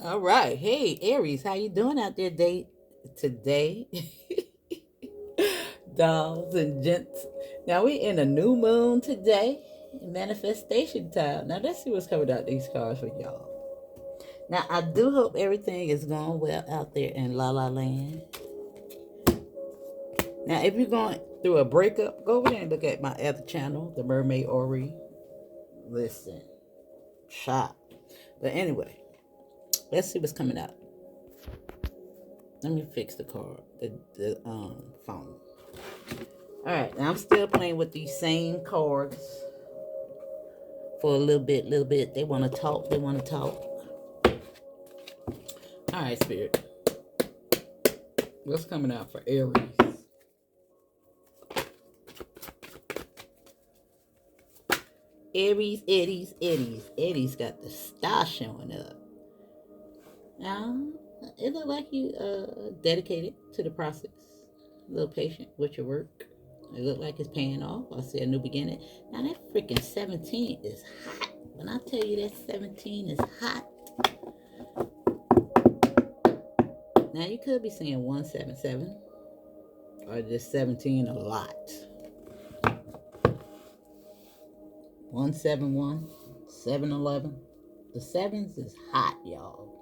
All right. Hey, Aries, how you doing out there today? Dolls and gents. Now we in a new moon today. Manifestation time. Now let's see what's coming out these cards for y'all. Now I do hope everything is going well out there in La La Land. Now if you're going through a breakup, go over there and look at my other channel, the Mermaid Ori. Listen. Shop. But anyway, let's see what's coming out. Let me fix the card, the phone. All right, now I'm still playing with these same cards for a little bit, They want to talk. They want to talk. All right, Spirit. What's coming out for Aries? Aries got the star showing up. Now, it look like you dedicated to the process. A little patient with your work. It look like it's paying off. I see a new beginning. Now that freaking 17 is hot. When I tell you that 17 is hot. Now you could be seeing 177 or just 17 a lot. 171, 711. The sevens is hot, y'all.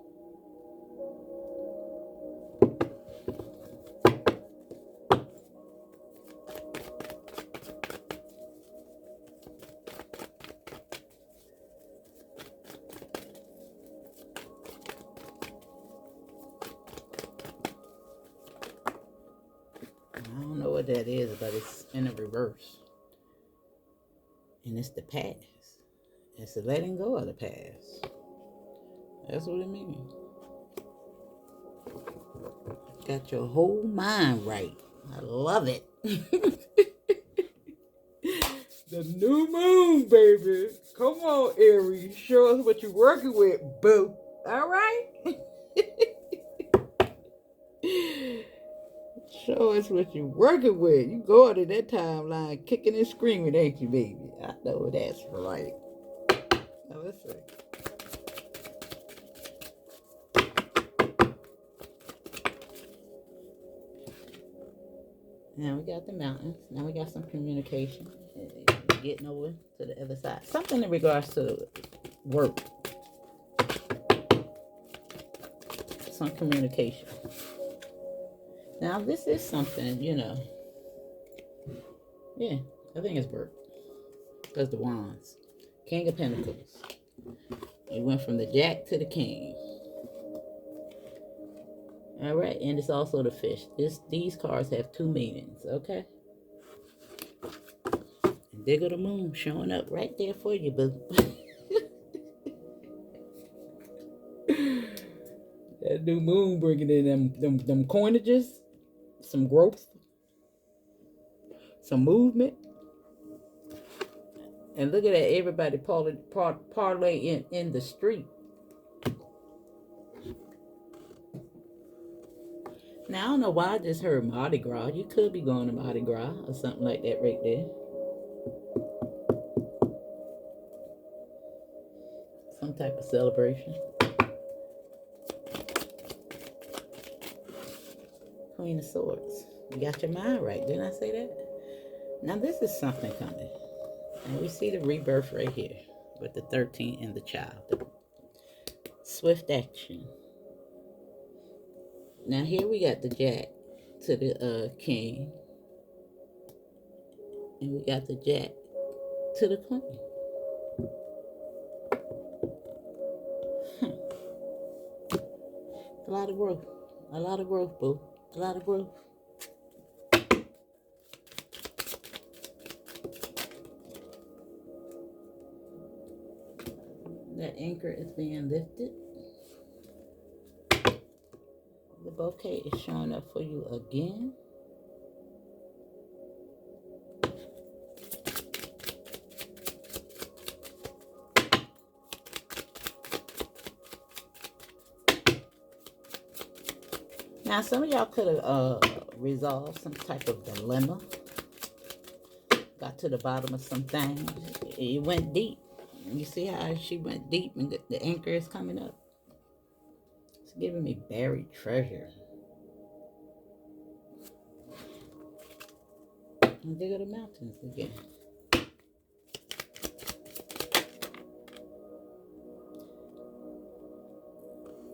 I don't know what that is, but it's in the reverse. And it's the past. It's the letting go of the past. That's what it means. Got your whole mind right. I love it. The new moon, baby. Come on, Aries. Show us what you're working with, boo. All right? Show us what you're working with. You going in that timeline kicking and screaming, ain't you, baby? I know that's right. Now let's see. Now we got the mountains. Now we got some communication. Getting over to the other side. Something in regards to work. Some communication. Now this is something, Yeah, I think it's work. Because the wands. King of Pentacles. It went from the Jack to the King. All right, and it's also the fish. These cards have two meanings, okay? And there go the moon showing up right there for you, boo. That new moon bringing in them coinages, some growth, some movement. And look at that, everybody parlay in the street. Now, I don't know why I just heard Mardi Gras. You could be going to Mardi Gras or something like that right there. Some type of celebration. Queen of Swords. You got your mind right. Didn't I say that? Now, this is something coming. And we see the rebirth right here with the 13 and the child. The swift action. Now, here we got the Jack to the King. And we got the Jack to the Queen. A lot of growth. A lot of growth, boo. A lot of growth. That anchor is being lifted. The bouquet is showing up for you again. Now, some of y'all could have resolved some type of dilemma. Got to the bottom of some things. It went deep. You see how she went deep and the anchor is coming up. giving me buried treasure. And dig of the mountains again.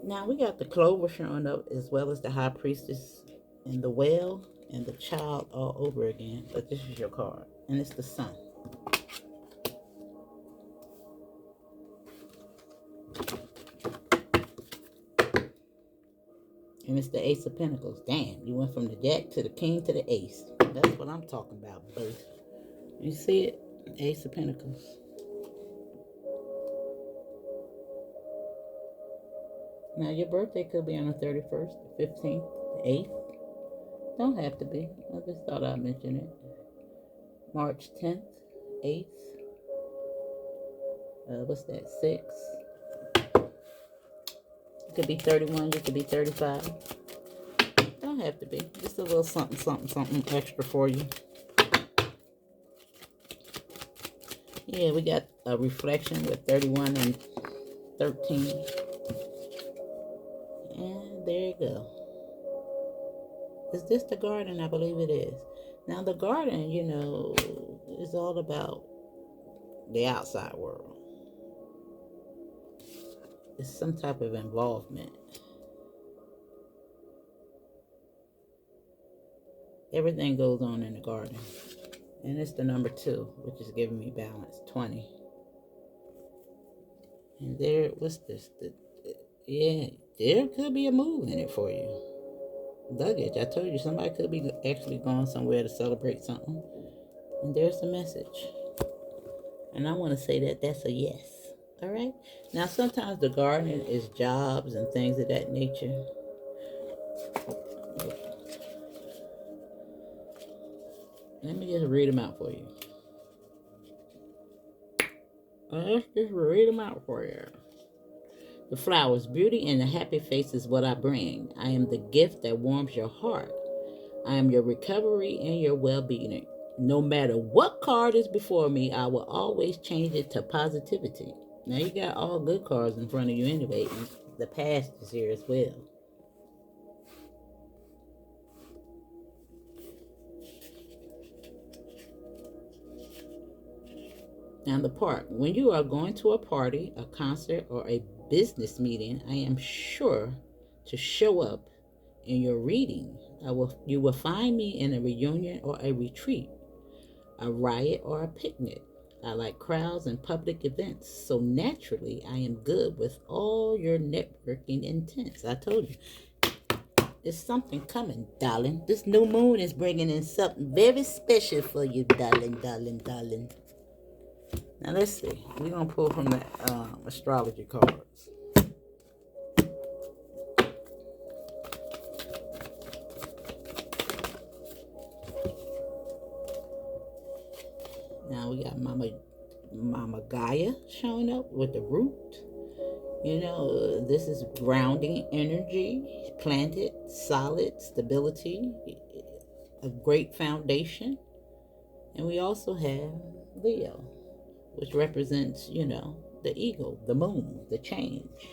Now we got the clover showing up as well as the high priestess and the whale and the child all over again. But this is your card. And it's the sun. And it's the ace of pentacles. Damn, you went from the jack to the king to the ace. That's what I'm talking about, boo. You see it? Ace of pentacles. Now your birthday could be on the 31st, the 15th, the 8th. Don't have to be. I just thought I'd mention it. March 10th, 8th. What's that? 6. You could be 31, you could be 35. Don't have to be. Just a little something, something, something extra for you. Yeah, we got a reflection with 31 and 13. And there you go. Is this the garden? I believe it is. Now the garden, you know, is all about the outside world. It's some type of involvement. Everything goes on in the garden. And it's the number 2, which is giving me balance, 20. And there, what's this? Yeah, there could be a move in it for you. Luggage, I told you, somebody could be actually going somewhere to celebrate something. And there's the message. And I want to say that that's a yes. All right? Now, sometimes the garden is jobs and things of that nature. Let me just read them out for you. Let's just read them out for you. The flowers, beauty and a happy face is what I bring. I am the gift that warms your heart. I am your recovery and your well-being. No matter what card is before me, I will always change it to positivity. Now you got all good cards in front of you anyway, and the past is here as well. Now the part, when you are going to a party, a concert, or a business meeting, I am sure to show up in your reading. You will find me in a reunion or a retreat, a riot or a picnic. I like crowds and public events, so naturally I am good with all your networking intents. I told you, there's something coming, darling. This new moon is bringing in something very special for you, darling, darling, darling. Now let's see. We're going to pull from the astrology cards. Now we got Mama Gaia showing up with the root. You know, this is grounding energy, planted, solid, stability, a great foundation. And we also have Leo, which represents, you know, the ego, the moon, the change.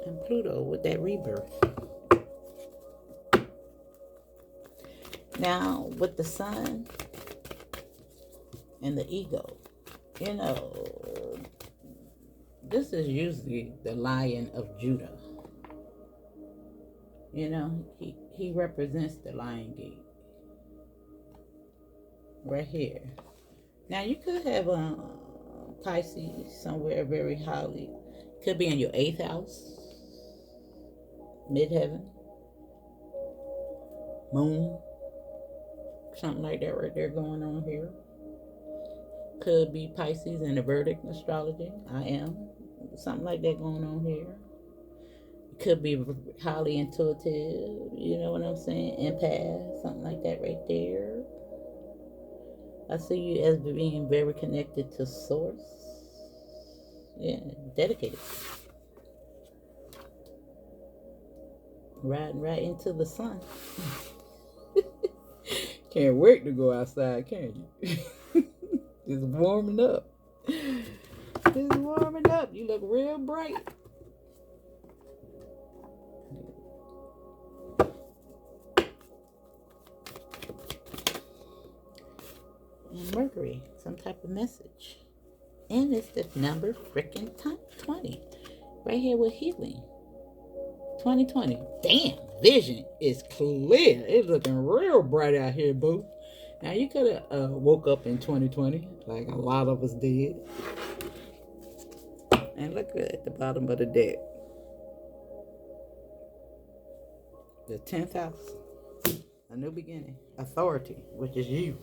And Pluto with that rebirth. Now, with the sun and the ego, you know, this is usually the Lion of Judah. You know, he represents the Lion Gate. Right here. Now, you could have Pisces somewhere very highly. Could be in your 8th house. Midheaven. Moon. Something like that right there going on here. Could be Pisces in the Vedic astrology. I am. Something like that going on here. Could be highly intuitive. You know what I'm saying? Empath. Something like that right there. I see you as being very connected to source. Yeah, dedicated. Riding right into the sun. Can't wait to go outside, can you? It's warming up. It's warming up. You look real bright. And Mercury, some type of message. And it's the number freaking 20. Right here with healing. 2020. Damn, vision is clear. It's looking real bright out here, boo. Now, you could have woke up in 2020, like a lot of us did. And look at the bottom of the deck. The 10th house. A new beginning. Authority, which is you.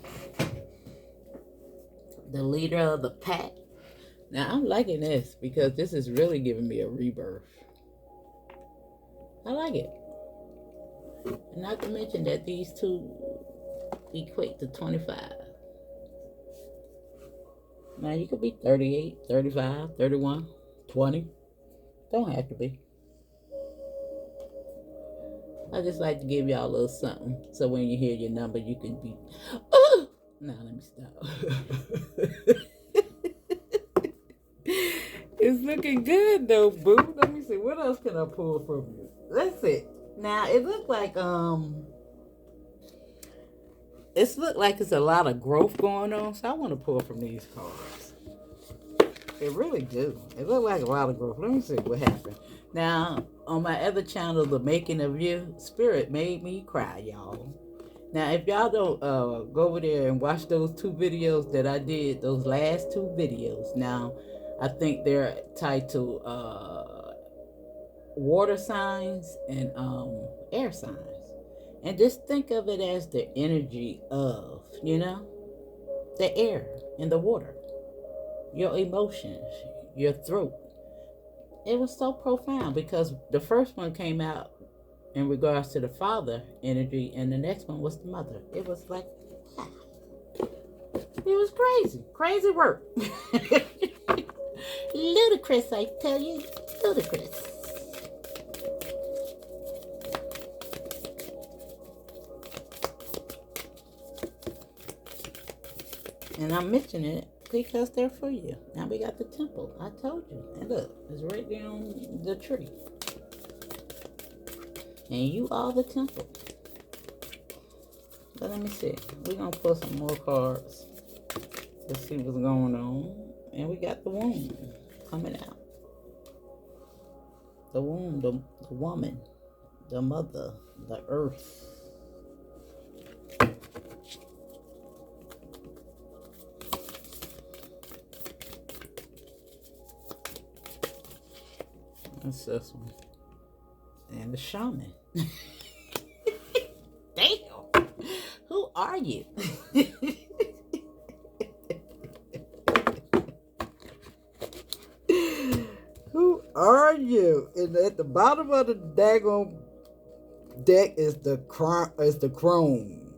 The leader of the pack. Now, I'm liking this because this is really giving me a rebirth. I like it. And not to mention that these two equate to 25. Now, you could be 38, 35, 31, 20. Don't have to be. I just like to give y'all a little something so when you hear your number, you can be, oh! Now, let me stop. It's looking good, though, boo. Let me see. What else can I pull from you? Let's see. Now, it looked like, it's a lot of growth going on, so I want to pull from these cards. It really do. It looked like a lot of growth. Let me see what happened. Now, on my other channel, The Making of You, Spirit made me cry, y'all. Now, if y'all don't go over there and watch those 2 videos that I did, those last 2 videos. Now, I think they're titled water signs and air signs. And just think of it as the energy of, the air and the water. Your emotions, your throat. It was so profound because the first one came out in regards to the father energy and the next one was the mother. It was like, it was crazy. Crazy work. Ludicrous, I tell you. Ludicrous. And I'm mentioning it because they're for you. Now we got the temple. I told you. And look, it's right down the tree. And you are the temple. But let me see. We're going to pull some more cards. Let's see what's going on. And we got the womb coming out. The womb, the woman, the mother, the earth. That's this one. And the shaman. Damn. Who are you? Who are you? And at the bottom of the daggone deck is the crone.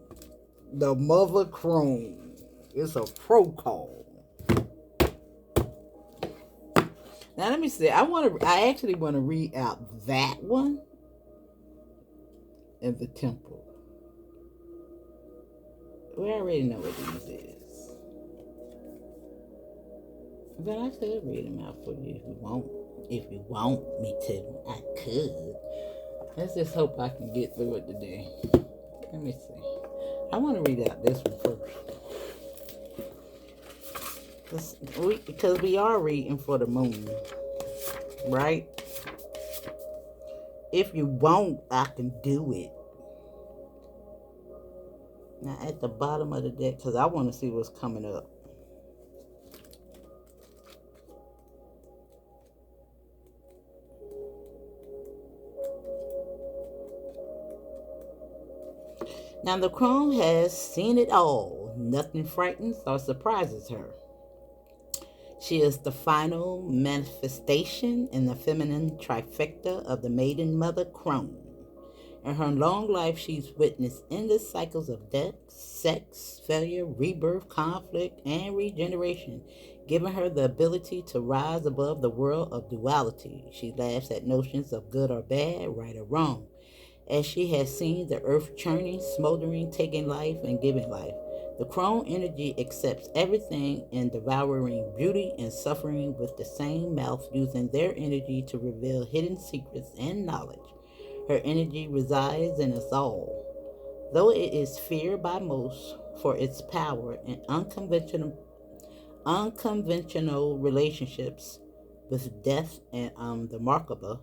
The mother crone. It's a protocol. Now let me see. I actually want to read out that one and the temple. We already know what these is. But I could read them out for you if you want. If you want me to, I could. Let's just hope I can get through it today. Let me see. I want to read out this one first. Because we are reading for the moon. Right? If you want, I can do it. Now at the bottom of the deck, because I want to see what's coming up. Now the crone has seen it all. Nothing frightens or surprises her. She is the final manifestation in the feminine trifecta of the maiden mother crone. In her long life, she's witnessed endless cycles of death, sex, failure, rebirth, conflict, and regeneration, giving her the ability to rise above the world of duality. She laughs at notions of good or bad, right or wrong, as she has seen the earth churning, smoldering, taking life, and giving life. The crone energy accepts everything in devouring beauty and suffering with the same mouth, using their energy to reveal hidden secrets and knowledge. Her energy resides in us all, though it is feared by most for its power and unconventional relationships with death and the Markaba.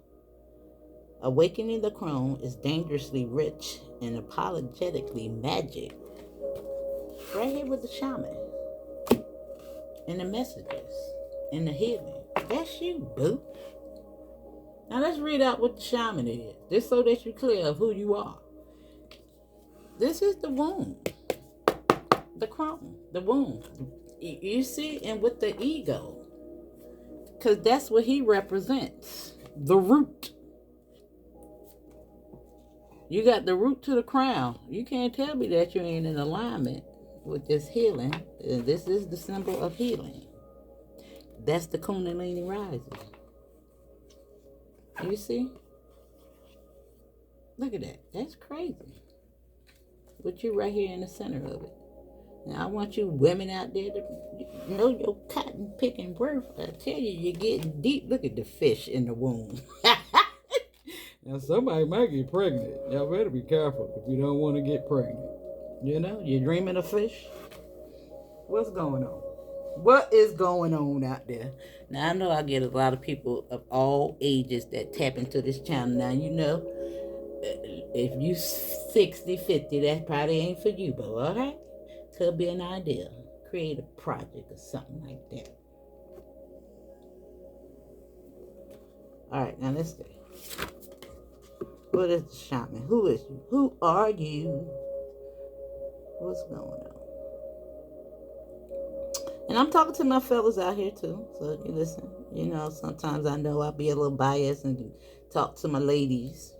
Awakening the crone is dangerously rich and apologetically magic. Right here with the shaman and the messages and the healing. That's you, boo. Now let's read out what the shaman is, just so that you're clear of who you are. This is the womb, the crone, the womb. You see, and with the ego, because that's what he represents, the root. You got the root to the crown. You can't tell me that you ain't in alignment with this healing. This is the symbol of healing. That's the Kundalini rising. You see? Look at that. That's crazy. With you right here in the center of it. Now, I want you women out there to know your cotton picking worth. I tell you, you're getting deep. Look at the fish in the womb. Now, somebody might get pregnant. Y'all better be careful if you don't want to get pregnant. You know, you're dreaming of fish. What's going on? What is going on out there? Now, I know I get a lot of people of all ages that tap into this channel. Now, you know, if you 60, 50, that probably ain't for you, but all right? Could be an idea. Create a project or something like that. All right, now let's see. What is the shaman? Who is you? Who are you? What's going on? And I'm talking to my fellas out here too, so you listen. You know, sometimes I know I'll be a little biased and talk to my ladies,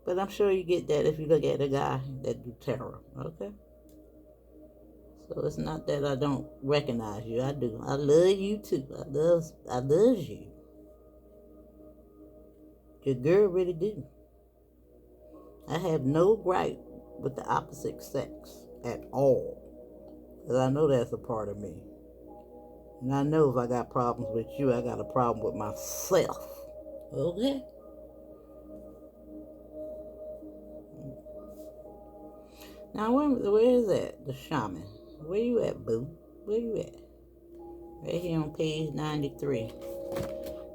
but I'm sure you get that if you look at a guy that do tarot. Okay. So it's not that I don't recognize you. I do. I love you too. I love you. Your girl really do. I have no gripe with the opposite sex at all. Because I know that's a part of me. And I know if I got problems with you, I got a problem with myself. Okay? Now, where is that? The shaman. Where you at, boo? Where you at? Right here on page 93.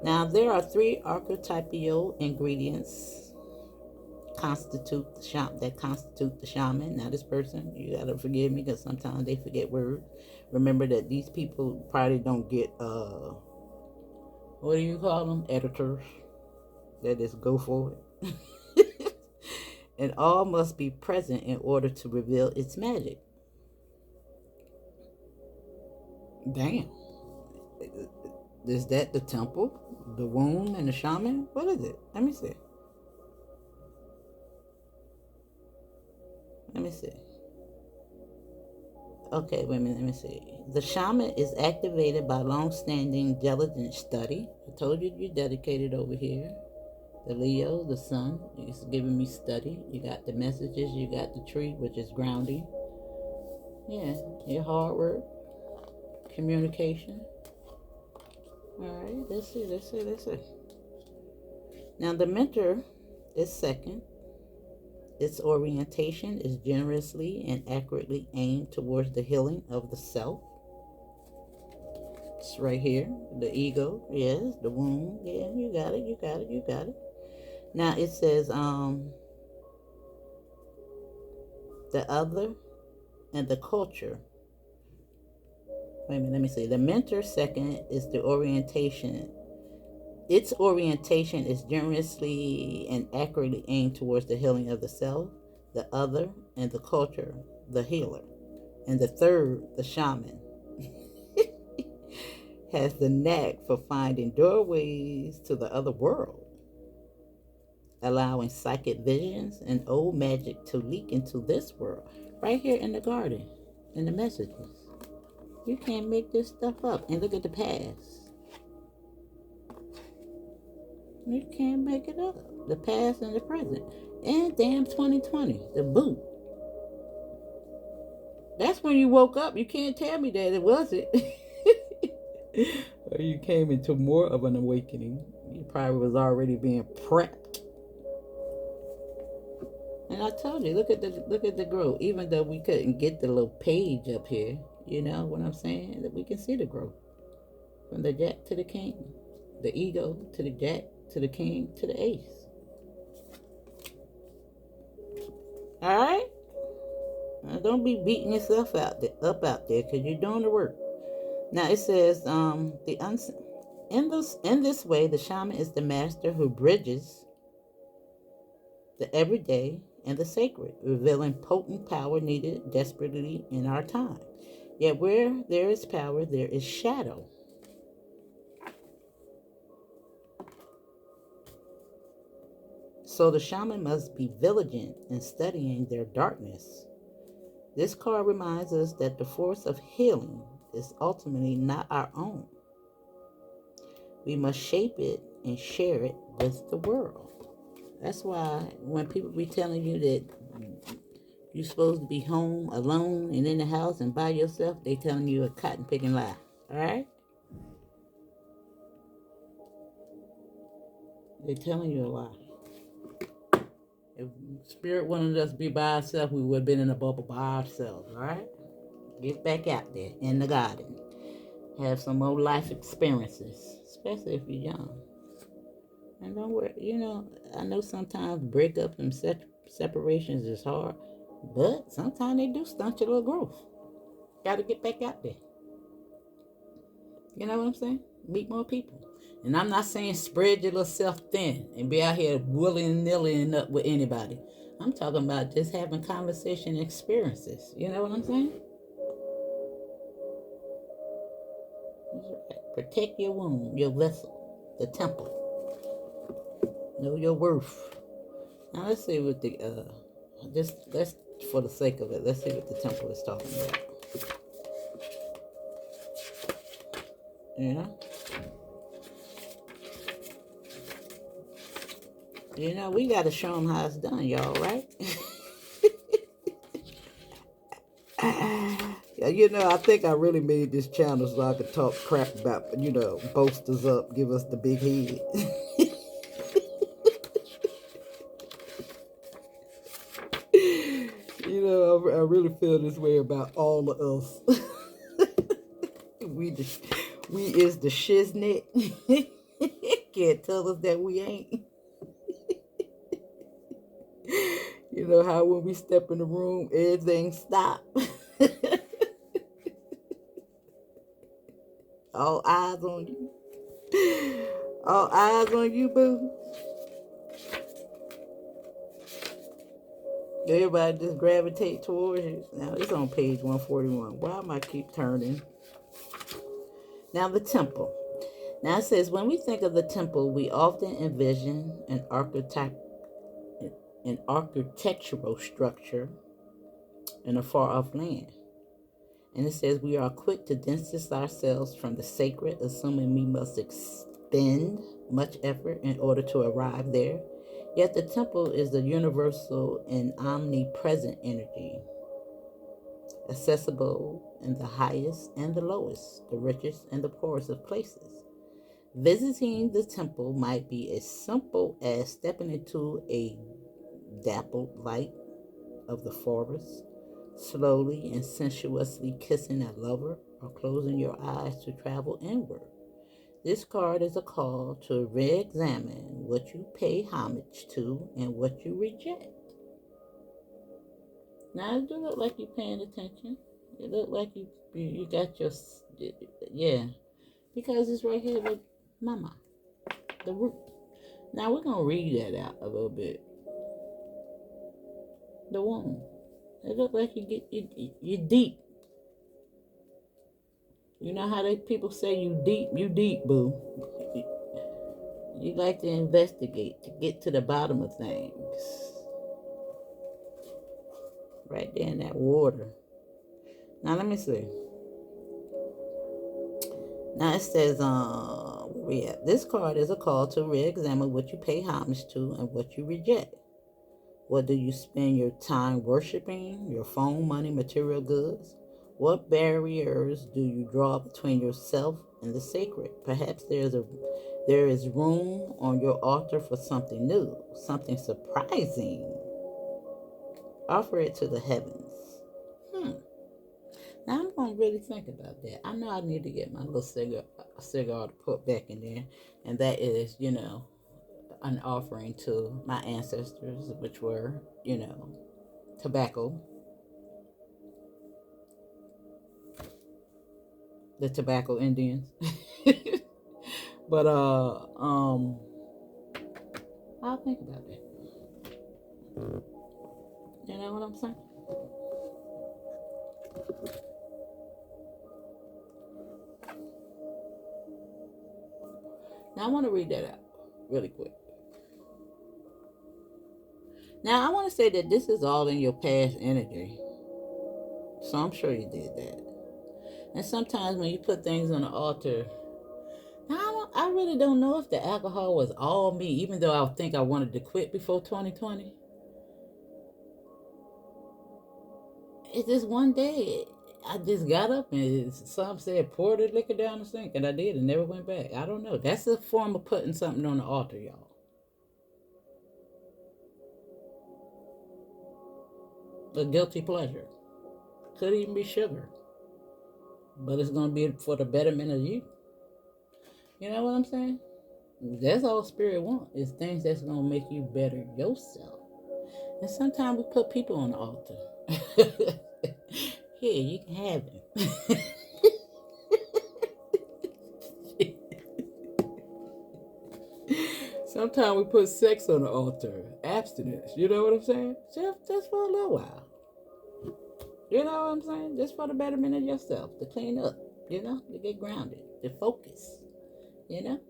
Now, there are 3 archetypal ingredients constitute the shaman. Now, this person, you gotta forgive me because sometimes they forget words. Remember that these people probably don't get what do you call them? Editors. That just go for it. And all must be present in order to reveal its magic. Damn. Is that the temple, the womb, and the shaman? What is it? Let me see. Okay, wait a minute, let me see. The shaman is activated by long-standing diligent study. I told you you're dedicated over here. The Leo, the sun, is giving me study. You got the messages, you got the tree, which is grounding. Yeah, your hard work, communication. All right, let's see. Now, the mentor is second. Its orientation is generously and accurately aimed towards the healing of the self. It's right here. The ego, yes. The womb, yeah. You got it. Now it says the other and the culture. Wait a minute, let me see. The mentor second is the orientation. Its orientation is generously and accurately aimed towards the healing of the self, the other, and the culture, the healer. And the third, the shaman, has the knack for finding doorways to the other world, allowing psychic visions and old magic to leak into this world. Right here in the garden, in the messages. You can't make this stuff up. And look at the past. You can't make it up. The past and the present. And damn 2020, the boot. That's when you woke up. You can't tell me that it wasn't. Or you came into more of an awakening. You probably was already being prepped. And I told you, look at the growth. Even though we couldn't get the little page up here, you know what I'm saying? That we can see the growth from the jack to the king, the ego to the jack to the king to the ace. All right. Now don't be beating yourself up out there, because you're doing the work. Now it says in this way, the shaman is the master who bridges the everyday and the sacred, revealing potent power needed desperately in our time. Yet where there is power, there is shadow. So the shaman must be vigilant in studying their darkness. This card reminds us that the force of healing is ultimately not our own. We must shape it and share it with the world. That's why when people be telling you that you're supposed to be home alone and in the house and by yourself, they telling you a cotton picking lie. All right? They're telling you a lie. If spirit wanted us to be by ourselves, we would have been in a bubble by ourselves. All right? Get back out there in the garden. Have some more life experiences, especially if you're young. And don't worry, I know sometimes breakup and separations is hard, but sometimes they do stunt your little growth. Got to get back out there. You know what I'm saying? Meet more people. And I'm not saying spread your little self thin and be out here willy-nilly up with anybody. I'm talking about just having conversation experiences. You know what I'm saying? Protect your womb, your vessel, the temple. Know your worth. Now let's see what the let's for the sake of it, let's see what the temple is talking about. You know, we got to show them how it's done, y'all, right? I think I really made this channel so I could talk crap about, boast us up, give us the big head. I really feel this way about all of us. we is the shiznit. Can't tell us that we ain't. You know how when we step in the room, everything stop. All eyes on you. All eyes on you, boo. Everybody just gravitate towards you. Now, it's on page 141. Why am I keep turning? Now, the temple. Now, it says, when we think of the temple, we often envision an architectural structure in a far-off land. And it says, we are quick to distance ourselves from the sacred, assuming we must expend much effort in order to arrive there. Yet the temple is the universal and omnipresent energy, accessible in the highest and the lowest, the richest and the poorest of places. Visiting the temple might be as simple as stepping into a dappled light of the forest, slowly and sensuously kissing a lover, or closing your eyes to travel inward. This card is a call to re-examine what you pay homage to and what you reject. Now, it do look like you're paying attention. It look like you got your, yeah, because it's right here with mama, the root. Now, we're going to read that out a little bit. The womb. It look like you deep. You know how people say you deep, boo. You like to investigate, to get to the bottom of things. Right there in that water. Now let me see. Now it says, where we at? This card is a call to re-examine what you pay homage to and what you reject. What do you spend your time worshiping? Your phone, money, material goods? What barriers do you draw between yourself and the sacred? Perhaps there is room on your altar for something new, something surprising. Offer it to the heavens. Hmm. Now I'm gonna really think about that. I know I need to get my little cigar to put back in there, and that is, an offering to my ancestors, which were, tobacco, the tobacco Indians. But I'll think about that. You know what I'm saying? Now I want to read that out really quick. Now I want to say that this is all in your past energy, so I'm sure you did that. And sometimes when you put things on the altar, I really don't know if the alcohol was all me, even though I think I wanted to quit before 2020. It's just one day, I just got up and some said pour the liquor down the sink, and I did and never went back. I don't know. That's a form of putting something on the altar, y'all. A guilty pleasure. Could even be sugar, but it's going to be for the betterment of you. You know what I'm saying? That's all spirit wants, is things that's going to make you better yourself. And sometimes we put people on the altar. Here, you can have him. Sometimes we put sex on the altar, abstinence. You know what I'm saying? Just for a little while. You know what I'm saying? Just for the betterment of yourself, to clean up, to get grounded, to focus, you know?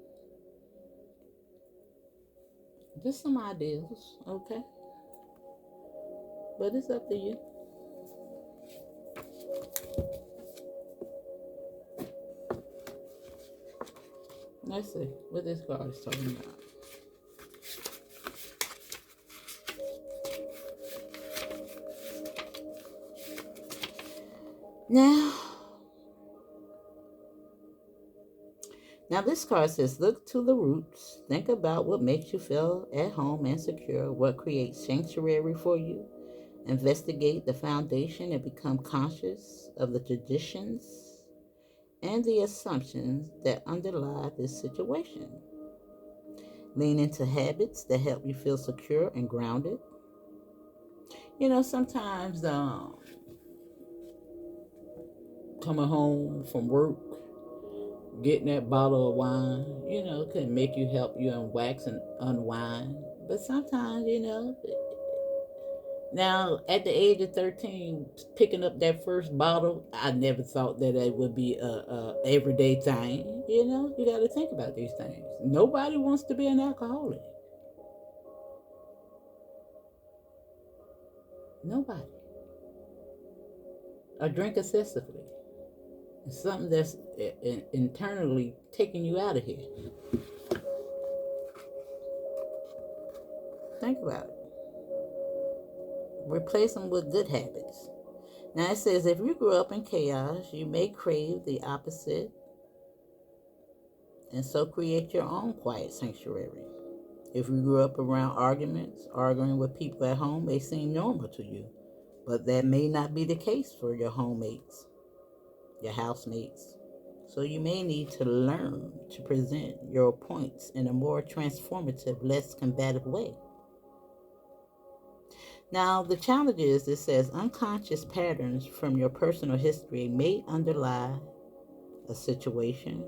Just some ideas, okay? But it's up to you. Let's see what this card is talking about. Now this card says, look to the roots. Think about what makes you feel at home and secure, what creates sanctuary for you. Investigate the foundation and become conscious of the traditions and the assumptions that underlie this situation. Lean into habits that help you feel secure and grounded. Sometimes coming home from work, getting that bottle of wine, can make you help you unwax and unwind. But sometimes, now at the age of 13, picking up that first bottle, I never thought that it would be a everyday thing. You got to think about these things. Nobody wants to be an alcoholic. Nobody. Or drink excessively. It's something that's internally taking you out of here. Think about it. Replace them with good habits. Now it says, if you grew up in chaos, you may crave the opposite and so create your own quiet sanctuary. If you grew up around arguments, arguing with people at home may seem normal to you, but that may not be the case for your homemates, your housemates. So you may need to learn to present your points in a more transformative, less combative way. Now, the challenge is, it says, unconscious patterns from your personal history may underlie a situation.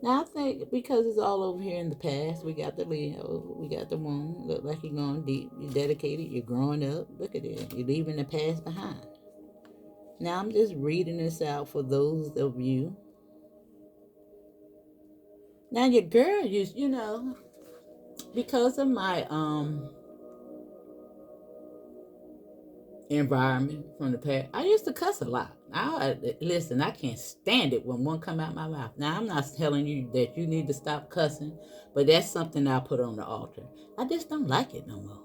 Now, I think because it's all over here in the past, we got the Leo, we got the moon, look like you're going deep, you're dedicated, you're growing up. Look at it, you're leaving the past behind. Now, I'm just reading this out for those of you. Now, your girl, because of my environment from the past, I used to cuss a lot. Listen, I can't stand it when one come out my mouth. Now, I'm not telling you that you need to stop cussing, but that's something I put on the altar. I just don't like it no more.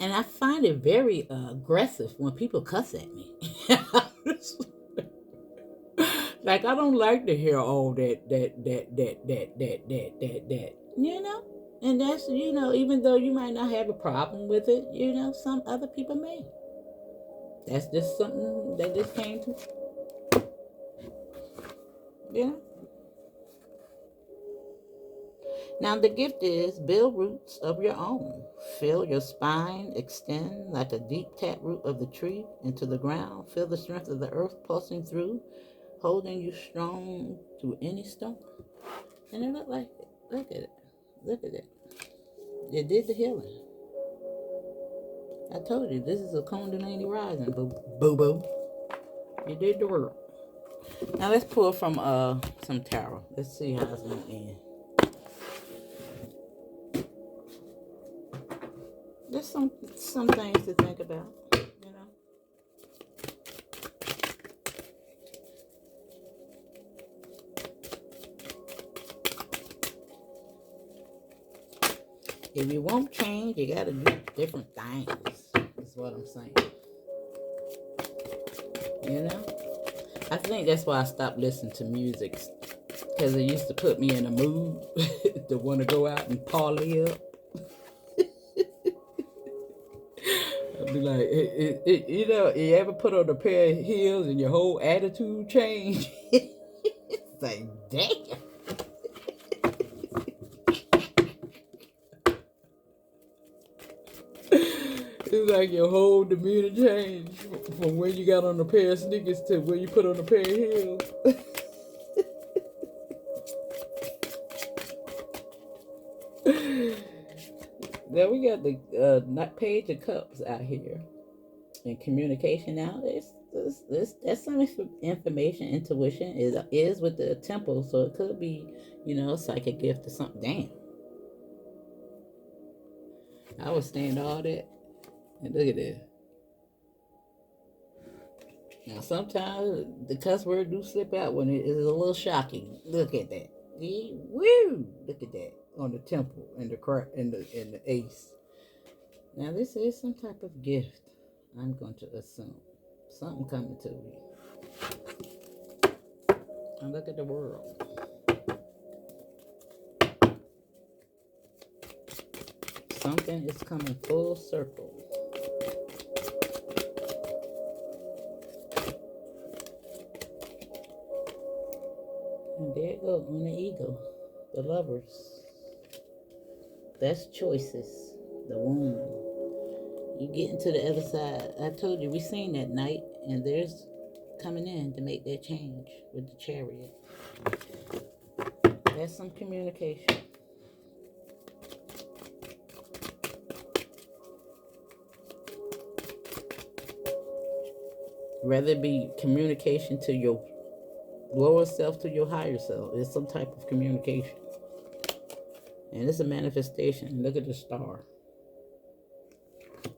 And I find it very aggressive when people cuss at me. Like, I don't like to hear all that. You know, and that's, even though you might not have a problem with it, some other people may. That's just something that just came to, you know. Now, the gift is build roots of your own. Feel your spine extend like a deep tap root of the tree into the ground. Feel the strength of the earth pulsing through, holding you strong through any storm. And it looked like it. Look at it. Look at it. It did the healing. I told you, this is a Kundalini rising. Boo boo. You did the work. Now let's pull from some tarot. Let's see how it's going to end. There's some things to think about, If you won't change, you gotta do different things. That's what I'm saying. I think that's why I stopped listening to music, because it used to put me in a mood to want to go out and parlay up. I'd be like, you ever put on a pair of heels and your whole attitude change? It's like, damn. It's like your whole demeanor changed from when you got on a pair of sneakers to when you put on a pair of heels. Now we got the Page of Cups out here. And communication now, that's some information. Intuition is with the temple, so it could be, a psychic gift or something. Damn. I was saying all that. And look at this. Now, sometimes the cuss word do slip out when it is a little shocking. Look at that. Woo! Look at that on the temple and the ace. Now, this is some type of gift. I'm going to assume something coming to you. And look at the world. Something is coming full circle. And there it goes on the ego. The lovers. That's choices. The womb. You get into the other side. I told you, we seen that night, and there's coming in to make that change with the Chariot. That's some communication. Whether it be communication to your lower self to your higher self, it's some type of communication. And it's a manifestation. Look at the star.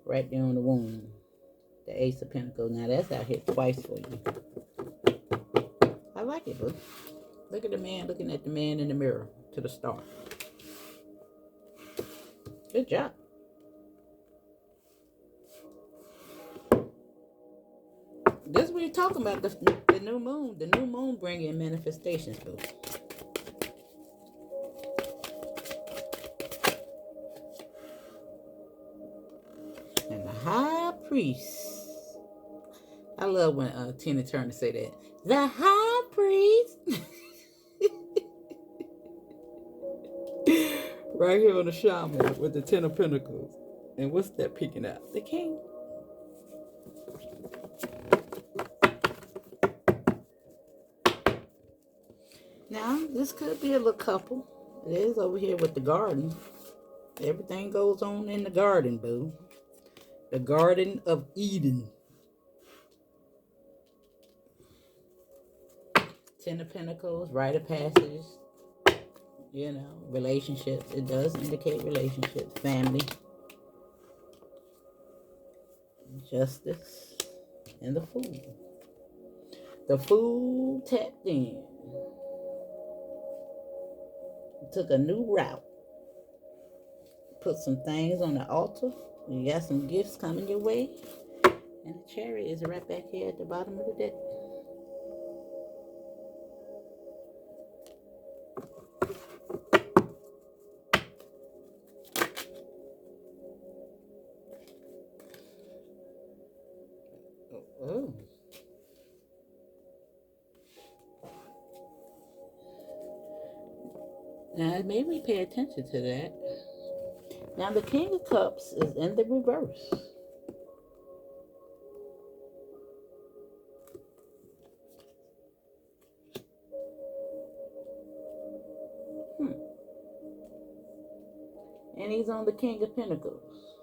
Right there on the womb. The Ace of Pentacles. Now that's out here twice for you. I like it, boo. Look at the man looking at the man in the mirror to the star. Good job. This is what you're talking about, the new moon. The new moon bring in manifestations, boo. And the High Priest. I love when Tina Turner say that. The High Priest. Right here on the shaman with the Ten of Pentacles. And what's that peeking out? The King. Now, this could be a little couple. It is over here with the garden. Everything goes on in the garden, boo. The Garden of Eden. Ten of Pentacles, Rite of Passage. Relationships. It does indicate relationships. Family. Justice. And the Fool. The Fool tapped in. Took a new route. Put some things on the altar. You got some gifts coming your way. And the Chariot is right back here at the bottom of the deck. Oh. Now, it made me pay attention to that. Now, the King of Cups is in the reverse. And he's on the King of Pentacles.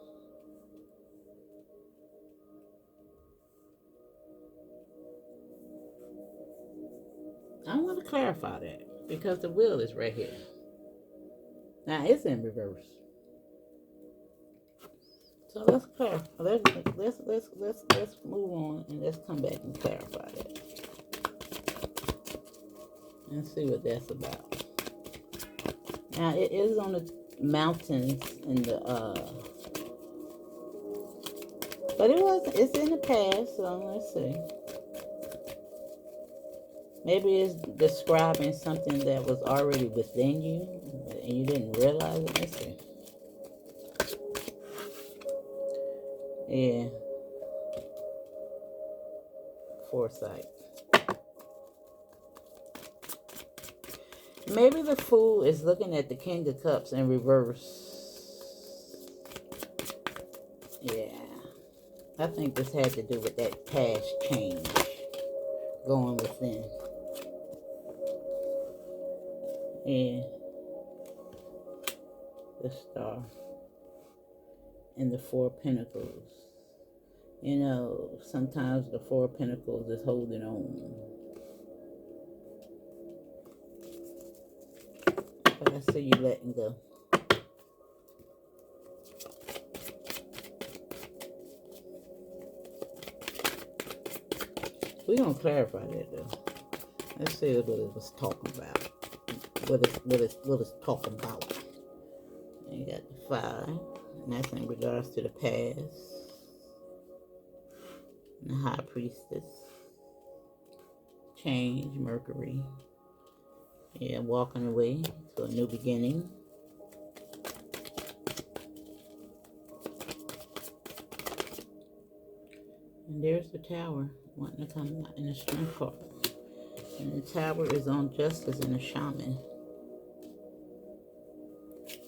I want to clarify that because the wheel is right here. Now, it's in reverse. So let's clarify. Let's move on and let's come back and clarify that. And see what that's about. Now it is on the mountains in the but it's in the past, so let's see. Maybe it's describing something that was already within you and you didn't realize it. Let's see. Yeah. Foresight. Maybe the Fool is looking at the King of Cups in reverse. Yeah. I think this had to do with that past change going within. Yeah. The Star. And the Four of Pentacles. You know, sometimes the Four of Pentacles is holding on. But I see you letting go. We're going to clarify that, though. Let's see what it was talking about. What it's talking about. And you got the 5. And that's in regards to the past. And the High Priestess. Change, Mercury. Yeah, walking away to a new beginning. And there's the Tower wanting to come out in the Strength card. And the Tower is on Justice and the Shaman.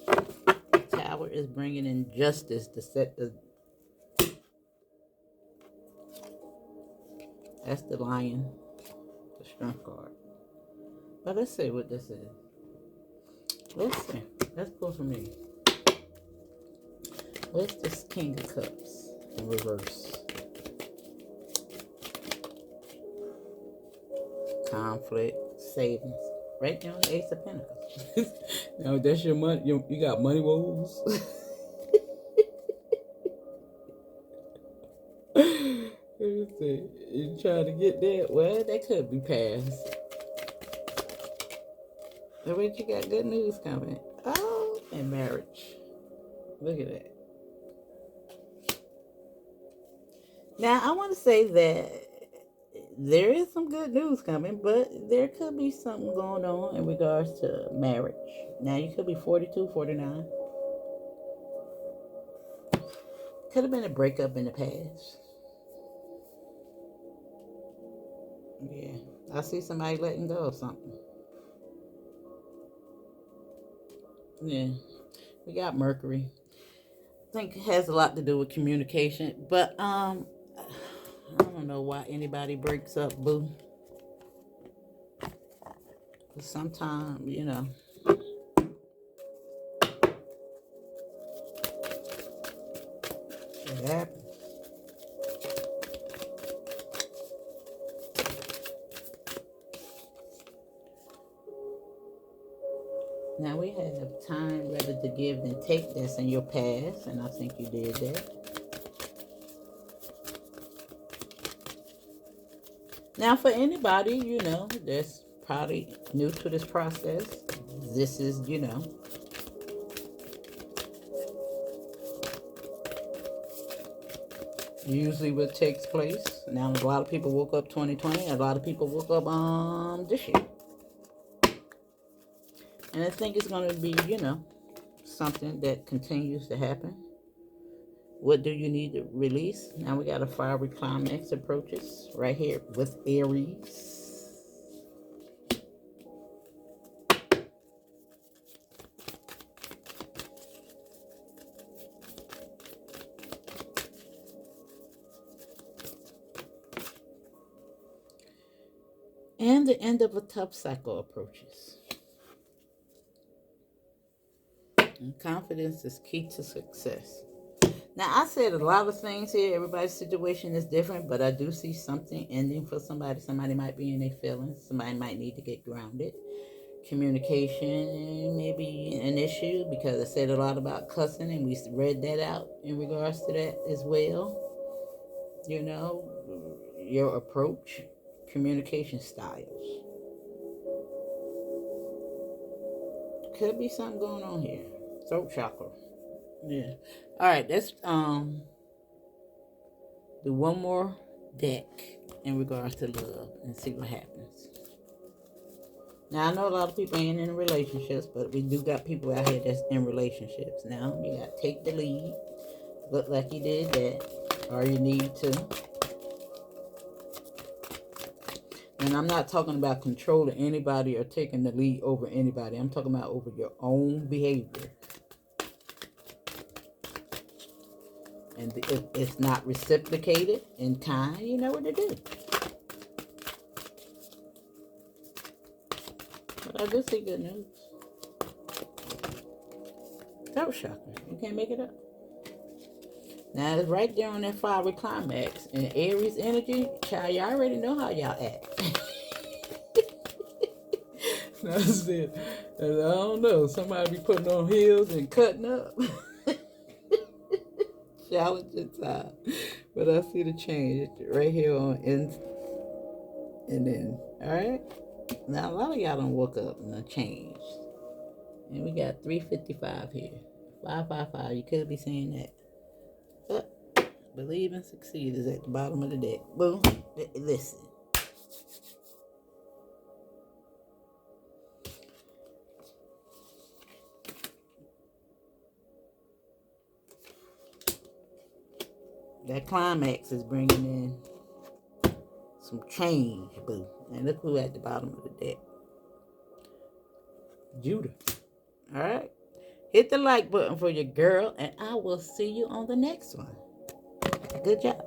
The Tower is bringing in justice to set the... That's the Lion, the Strength card. But let's see what this is. Let's see. Let's go from here. What's this King of Cups in reverse? Conflict, savings. Right now, the Ace of Pentacles. Now, that's your money. You got money woes. Let me see. You trying to get that? Well, that could be past. But you got good news coming. Oh, and marriage. Look at that. Now, I want to say that there is some good news coming, but there could be something going on in regards to marriage. Now, you could be 42, 49. Could have been a breakup in the past. Yeah. I see somebody letting go of something. Yeah. We got Mercury. I think it has a lot to do with communication. But, I don't know why anybody breaks up, boo. But sometimes, you know. It happens. Now we have time rather to give than take this in your past, and I think you did that. Now for anybody, you know, that's probably new to this process, this is, you know, usually what takes place. Now, a lot of people woke up 2020. A lot of people woke up this year. And I think it's going to be, something that continues to happen. What do you need to release? Now we got a fiery climax approaches right here with Aries. And the end of a tough cycle approaches. And confidence is key to success. Now, I said a lot of things here. Everybody's situation is different, but I do see something ending for somebody. Somebody might be in their feelings. Somebody might need to get grounded. Communication may be an issue because I said a lot about cussing, and we read that out in regards to that as well. Your approach, communication styles. Could be something going on here. Throat chakra. Yeah. All right, let's do one more deck in regards to love and see what happens. Now, I know a lot of people ain't in relationships, but we do got people out here that's in relationships. Now, you got to take the lead. Look like you did that, or you need to. And I'm not talking about controlling anybody or taking the lead over anybody. I'm talking about over your own behavior. And if it's not reciprocated in kind, you know what to do. But I do see good news. Throat chakra. You can't make it up. Now, it's right there on that fiery climax. And Aries energy, child, y'all already know how y'all act. That's it. I don't know. Somebody be putting on heels and cutting up. Challenging time. But I see the change right here on end. And then, all right. Now, a lot of y'all done woke up and done changed. And we got 355 here. 555. You could be saying that. But believe and succeed is at the bottom of the deck. Boom. Listen. That climax is bringing in some change, boo. And look who at the bottom of the deck. Judah. All right. Hit the like button for your girl, and I will see you on the next one. Good job.